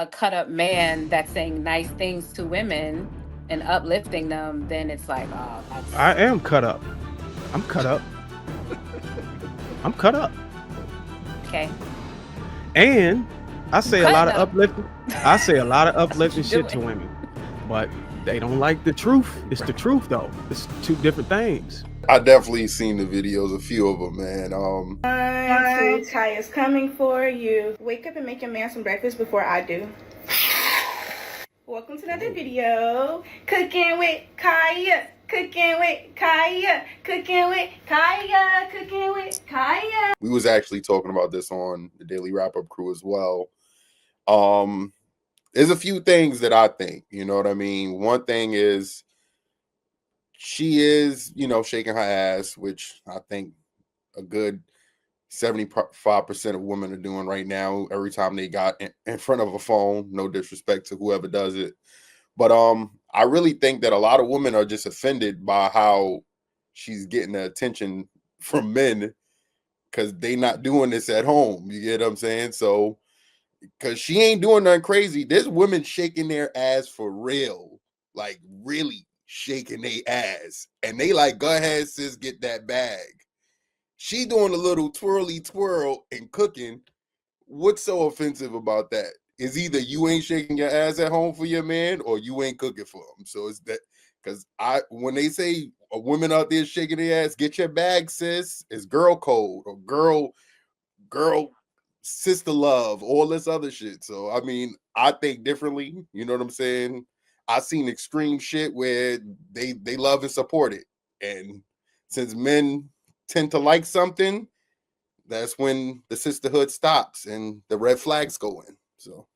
a cut up man that's saying nice things to women and uplifting them, then it's like, oh, I that's am cut up. I'm cut up. I'm cut up. okay. And I You say a lot cutting of up. uplifting. I say a lot of That's what uplifting you're shit to doing. women, but they don't like the truth. It's the truth though. It's two different things. I definitely seen the videos, a few of them, man. 1, 2, Kaya's coming for you. Wake up and make your man some breakfast before I do. Welcome to another video. Cooking with Kaya. Cooking with Kaya. Cooking with Kaya. Cooking with Kaya. We was actually talking about this on the Daily Wrap Up crew as well. There's a few things that I think, you know what I mean? One thing is she is, shaking her ass, which I think a good 75% of women are doing right now every time they got in front of a phone. No disrespect to whoever does it. But I really think that a lot of women are just offended by how she's getting the attention from men because they not doing this at home. You get what I'm saying? So, because she ain't doing nothing crazy. There's women shaking their ass for real, like really shaking their ass. And they like, go ahead, sis, get that bag. She doing a little twirly twirl and cooking. What's so offensive about that? Is either you ain't shaking your ass at home for your man or you ain't cooking for him. So it's that, because when they say a woman out there shaking their ass, get your bag, sis. It's girl code or girl sister love, all this other shit. So I mean, I think differently. You know what I'm saying? I seen extreme shit where they love and support it, and since men tend to like something, that's when the sisterhood stops and the red flags go in. So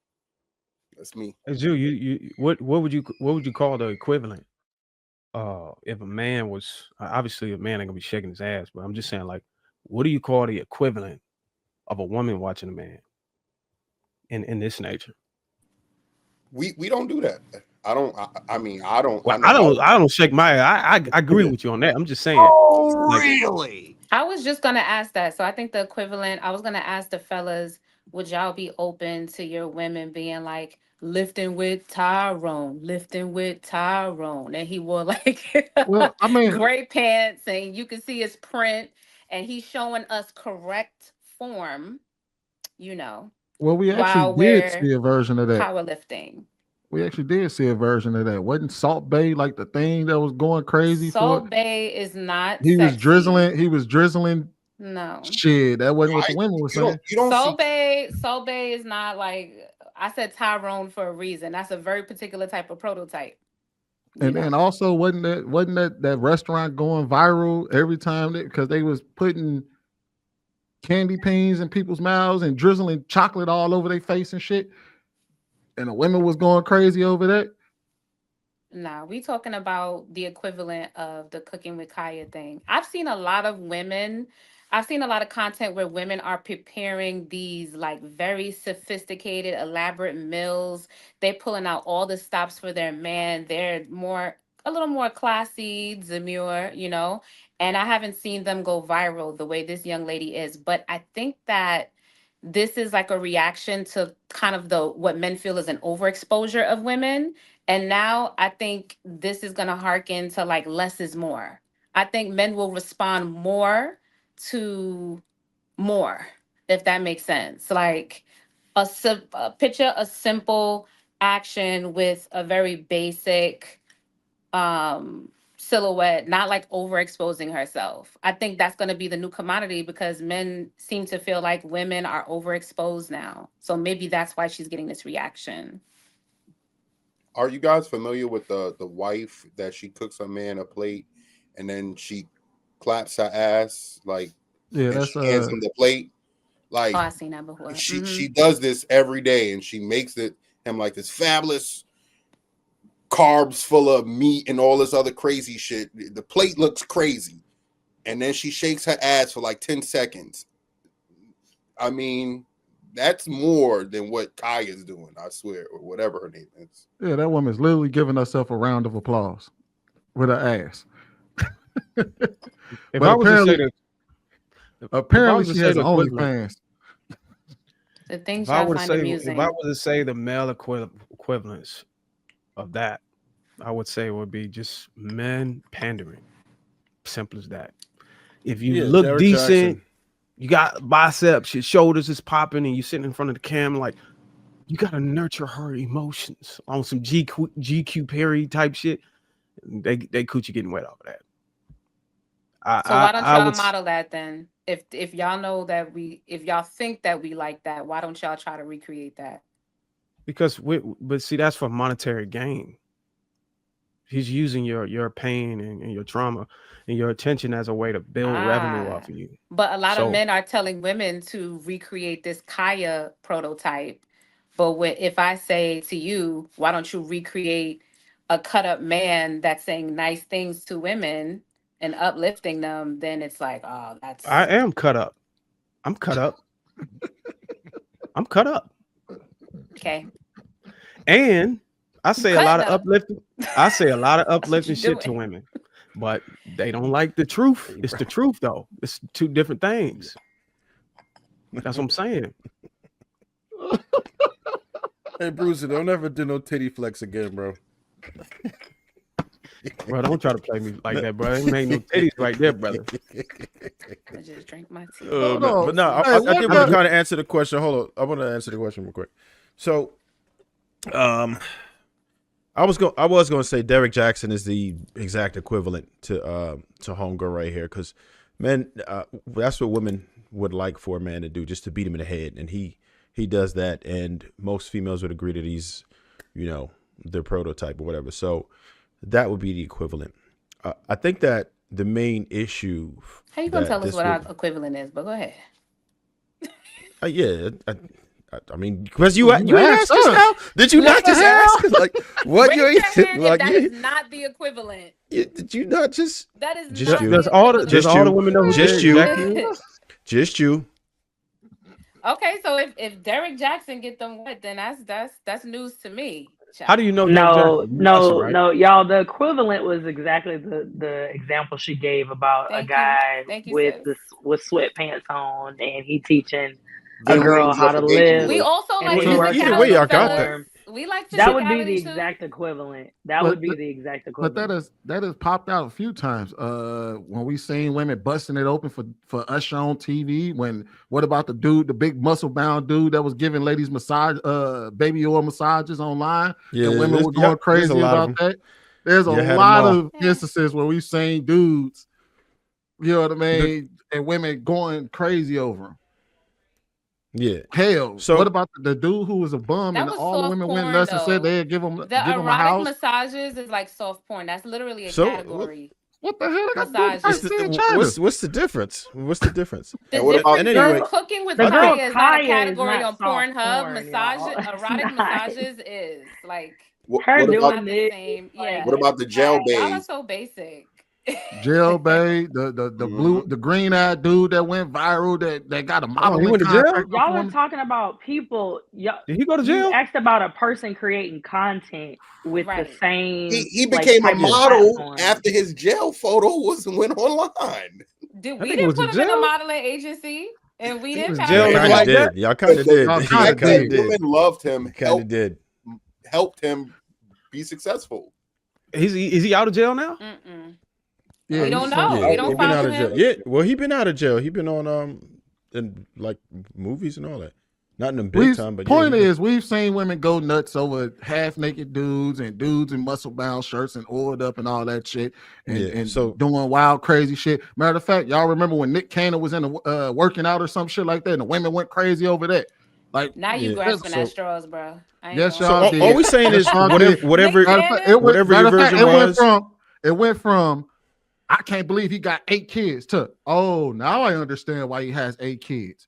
that's me. As you what would you call the equivalent? If a man was obviously a man ain't gonna be shaking his ass, but I'm just saying like, what do you call the equivalent of a woman watching a man in this nature? We don't do that. I don't. I mean, I don't. Well, I know I. I don't shake my. I agree with you on that. I'm just saying, Oh, like, really? I was just gonna ask that. So I think the equivalent, I was gonna ask the fellas, would y'all be open to your women being like lifting with Tyrone, lifting with Tyrone? And he wore like Well, I mean, gray pants and you can see his print and he's showing us correct form, you know, we actually while did we're see a version of that. powerlifting. We actually did see a version of that. Wasn't Salt Bay like the thing that was going crazy for it? Salt Bay is not He was sexy. drizzling. He was drizzling No. shit. That wasn't what the women were saying. You don't see. Soul Bay is not like I said Tyrone for a reason. That's a very particular type of prototype. You And know. then also wasn't that restaurant going viral every time because they was putting candy panes in people's mouths and drizzling chocolate all over their face and shit. And the women was going crazy over that. Nah, we talking about the equivalent of the cooking with Kaya thing. I've seen a lot of content where women are preparing these like very sophisticated, elaborate meals. They're pulling out all the stops for their man. They're a little more classy, demure, you know. And I haven't seen them go viral the way this young lady is. But I think that this is like a reaction to kind of the what men feel is an overexposure of women, and now I think this is going to harken to like less is more. I think men will respond more to more, if that makes sense. Like picture a simple action with a very basic silhouette, not like overexposing herself. I think that's going to be the new commodity because men seem to feel like women are overexposed now. So maybe that's why she's getting this reaction. Are you guys familiar with the wife that she cooks her man a plate and then she claps her ass like Yeah, and that's she hands him the plate? Oh, Like I've seen that before. she does this every day and she makes him like this fabulous carbs full of meat and all this other crazy shit. The plate looks crazy. And then she shakes her ass for like 10 seconds. I mean, that's more than what Kaya's doing, I swear, or whatever her name is. yeah, that woman's literally giving herself a round of applause with her ass. if But I was to say apparently, that, if I apparently was to she say has the an equivalent, OnlyFans. The things y'all find if I amusing. were to say the male equivalents of that, I would say it would be just men pandering. Simple as that. If you Yeah, look Derek decent, Jackson. you got biceps, your shoulders is popping, and you sitting in front of the camera like you gotta nurture her emotions on some GQ Perry type shit. They coochie getting wet off of that. So why don't I y'all would model that then? If y'all know that if y'all think that we like that, why don't y'all try to recreate that? because but see that's for monetary gain. He's using your pain and your trauma and your attention as a way to build revenue Ah. off of you. But a lot of So men are telling women to recreate this Kaya prototype. But if I say to you, why don't you recreate a cut up man that's saying nice things to women and uplifting them, then it's like, oh, I that's am cut up. I'm cut up. I'm cut up. okay. And I You say a lot cutting of up. uplifting. I say a lot of That's what uplifting you shit to doing. women, but they don't like the truth. It's the truth though. It's two different things. That's what I'm saying. Hey, Brucey, don't ever do no titty flex again, bro. Bro, don't try to play me like that, bro. Ain't ain't no titties right there, brother. I just drink my tea. Hold Man. on. But no, Hey, I what did want to kind of answer the question. Hold on, I want to answer the question real quick. So, I was going to say Derek Jackson is the exact equivalent to Homegirl right here, because men, that's what women would like for a man to do, just to beat him in the head, and he does that, and most females would agree that he's, their prototype or whatever. So that would be the equivalent. I think that the main issue. How you gonna tell us what our equivalent is? But go ahead. Yeah. I mean, because you ain't asked ask us us. now. Did you not just ask? Like, what you Raise your ain't hand like? if that is not the equivalent. Did you not just? That is Just not you. the Does all the equivalent. does all the women know who Just Derek you. Jackson is? Just you. Okay, so if Derek Jackson get them wet, then that's news to me. How do you know Derek No, Jackson? You watch it, no, right? no, y'all. The equivalent was exactly the example she gave about a guy Thank you, with sis. with sweatpants on, and he teaching a Them girl wings how up to a gator We live with. also and like Well, either way, physicality, y'all got that. fellas. We like That would be the physicality too. exact equivalent. That But would be the exact But equivalent. that has popped out a few times. When we seen women busting it open for Usher on TV. What about the big muscle bound dude that was giving ladies baby oil massages online, Yeah, and women were going there's a crazy lot of about them. that. There's a You had them lot all. of instances where we've seen dudes, you know what I The- mean, and women going crazy over them. yeah. Hell, So what about the dude who was a bum That and was all the soft women went porn nuts and said though. they'd give him The a erotic house? massages is like soft porn. That's literally a So, category. What the hell? They got to do with what's Massages. in China? the difference? What's the difference? The And what about difference anyway, is cooking with The I girl think Kaya is not a Kaya is category not on soft Pornhub. porn, Massages, y'all. It's erotic not. massages is like Her what it's about not doing the this, same. like, what Yeah, about the gel y'all are bays? so basic. Jail Bay, the blue, Mhm. the green eyed dude that went viral that got a Oh, he modeling went to jail? contract off a y'all are woman. talking about people. Y'all, Did he go to you jail? asked about a person creating content with the Right. same He like became a type of model platform. after his jail photo went online. Did That we nigga didn't was in put him in a jail? modeling agency and we He didn't was have Jail y'all him? looking kind of like that? did. Y'all kind of did. Y'all Y'all kinda kind of did. did. Women loved him, Kind of did. helped him be successful. Is he out of jail now? Mm-mm. Yeah, We he's don't somewhere. know. We Yeah, don't he been out follow of jail. him. Yeah, well, he been out of jail. He been on in like movies and all that. Not in them big time, but Point yeah. is, we've seen women go nuts over half naked dudes and dudes in muscle bound shirts and oiled up and all that shit and So doing wild crazy shit. Matter of fact, y'all remember when Nick Cannon was in the working out or some shit like that, and the women went crazy over that. Like, Now you yeah. grasping at So straws, bro. I ain't yes, gonna so y'all lie. all did. we saying Yes, is y'all whatever did. whatever Matter of fact, Cannon? whatever your version was. It went from I can't believe he got 8 kids to now I understand why he has 8 kids.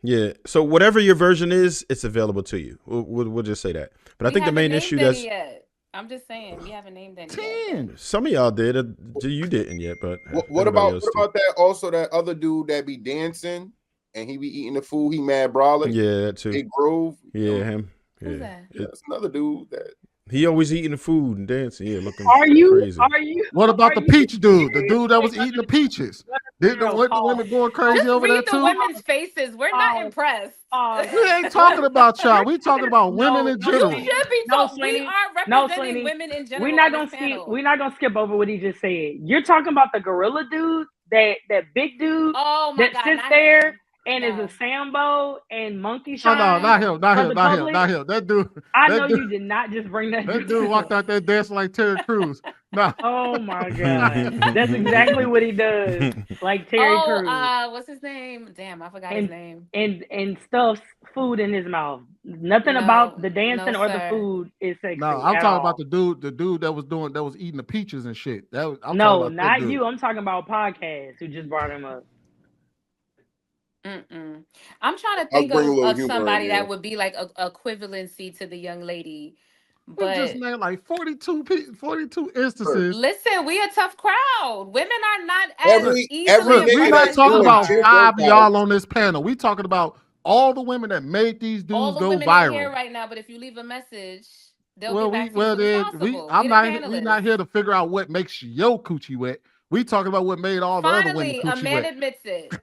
Yeah. So whatever your version is, it's available to you. We'll just say that. But I We think the haven't main named issue any that's yet. I'm just saying we haven't named any yet. 10. some of y'all did. You didn't yet, but What everybody about else what did. about that? Also, that other dude that be dancing and he be eating the food. He mad brolic. Yeah, that too. Big Grove. Yeah, him. Who's Yeah. that? That's another dude that. He always eating the food and dancing. Yeah, looking Are you? crazy. Are you? What about Are the you peach dude? The serious? dude that Wait, was eating the peaches. Did the, Girl, what the pause. women going crazy Just over read there the too? women's faces. We're not Pause. impressed. Pause. We ain't talking about y'all. We talking about women in You general. should be No, told. We Sweeney. are No, representing Sweeney. women in We're general not on gonna this skip. panel. We're not gonna skip over what he just said. You're talking about the gorilla dude, that big dude Oh my that God, sits not there him. and is No. a Sambo and monkey Oh no, shine not him, not for him, the not him, public. not him. That dude, I that know dude, you did not just bring that that dude dude walked up. out there dancing like Terry Crews. No, Oh my God. That's exactly what he does. Like Terry Crews. What's his name? Damn, I forgot his And name. stuffs food in his mouth. Nothing No, about the no, dancing or the sir. food is no, sexy I'm at talking all. about the dude that was eating the peaches and shit. I'm talking No, about that not dude. you. I'm talking about podcast who just brought him up. Mm-mm. I'm trying to I'll think bring a little of humor in somebody that there. would be like a equivalency to the young lady. We just But named like 42 Sure. instances. listen, we a tough crowd. Women are not as Look, easily Every look, we nigga not impressed that's as talking y'all doing about gym are. 5 of workouts, y'all on this panel. We talking about all the women that made these All dudes the go women in here viral. right now, but if you leave a message, they'll Well, get we back to you as well soon as then possible. We the we panelists. not here to figure out what makes your coochie wet. We talking about what made all the other women Finally, a coochie man wet. admits it.